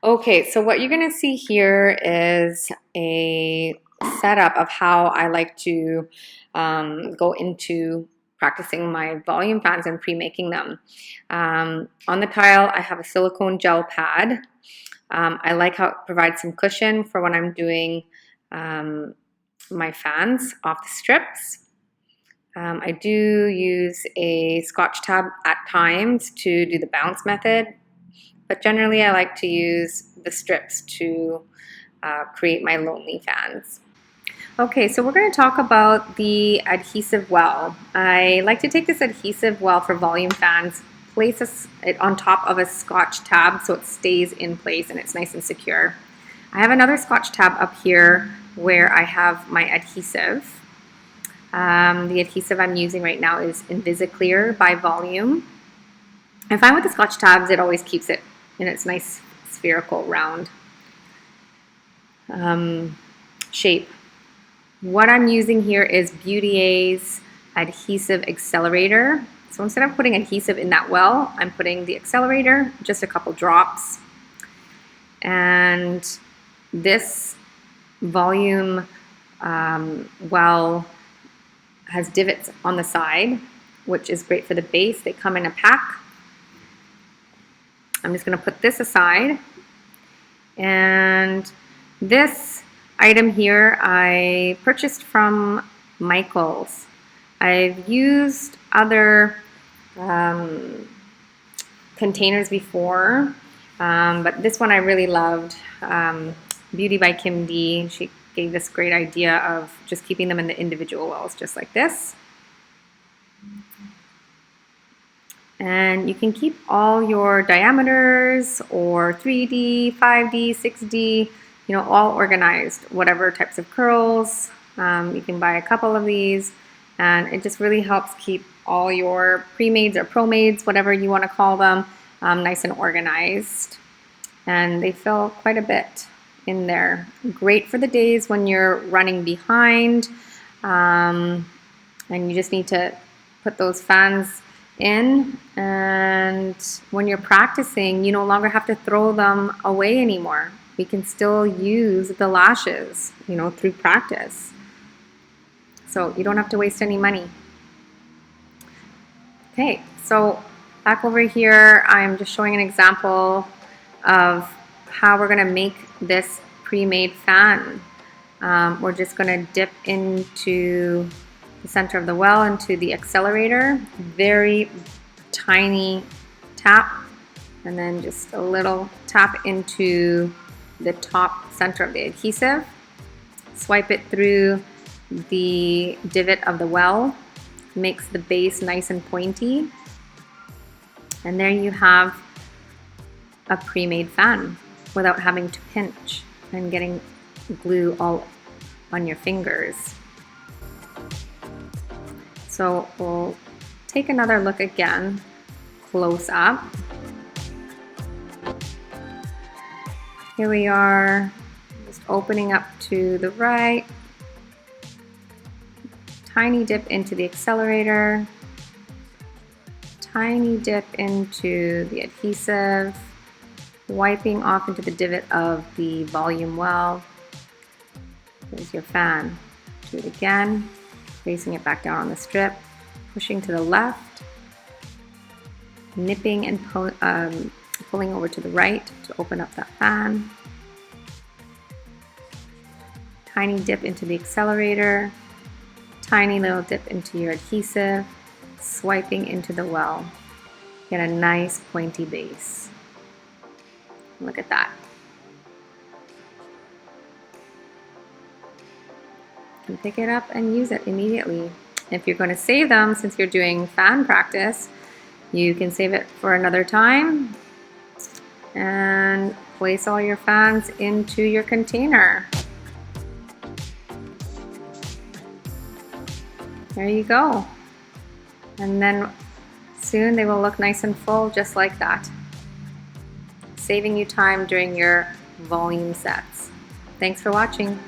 Okay, so what you're going to see here is a setup of how I like to go into practicing my volume fans and pre-making them. On the tile, I have a silicone gel pad. I like how it provides some cushion for when I'm doing my fans off the strips. I do use a Scotch tab at times to do the bounce method, but generally I like to use the strips to create my lonely fans. Okay, so we're going to talk about the adhesive well. I like to take this adhesive well for volume fans, place it on top of a Scotch tab so it stays in place and it's nice and secure. I have another Scotch tab up here where I have my adhesive. The adhesive I'm using right now is Invisaclear by Volume. I find with the Scotch tabs it always keeps it in its nice spherical round shape. What I'm using here is Beautier's Adhesive Accelerator. So instead of putting adhesive in that well, I'm putting the accelerator, just a couple drops. And this volume well has divots on the side, which is great for the base. They come in a pack. I'm just going to put this aside. And this item here I purchased from Michael's. I've used other containers before, but this one I really loved. Beauty by Kim D. She gave this great idea of just keeping them in the individual wells, just like this. And you can keep all your diameters or 3D, 5D, 6D, you know, all organized, whatever types of curls. You can buy a couple of these, and it just really helps keep all your premades or promades, whatever you want to call them, nice and organized. And they fill quite a bit in there. Great for the days when you're running behind and you just need to put those fans in, and when you're practicing you no longer have to throw them away anymore. We can still use the lashes, you know, through practice, so you don't have to waste any money. Okay, so back over here I'm just showing an example of how we're going to make this pre-made fan. We're just going to dip into the center of the well into the accelerator, very tiny tap, and then just a little tap into the top center of the adhesive. Swipe it through the divot of the well, makes the base nice and pointy, and there you have a pre-made fan without having to pinch and getting glue all on your fingers. So we'll take another look again, close up. Here we are, just opening up to the right. Tiny dip into the accelerator. Tiny dip into the adhesive. Wiping off into the divot of the volume well. There's your fan. Do it again. Placing it back down on the strip. Pushing to the left. Nipping and pulling over to the right to open up that fan. Tiny dip into the accelerator. Tiny little dip into your adhesive. Swiping into the well. Get a nice pointy base. Look at that. You can pick it up and use it immediately. If you're going to save them, since you're doing fan practice, you can save it for another time and place all your fans into your container. There you go. And then soon they will look nice and full, just like that, saving you time during your volume sets. Thanks for watching.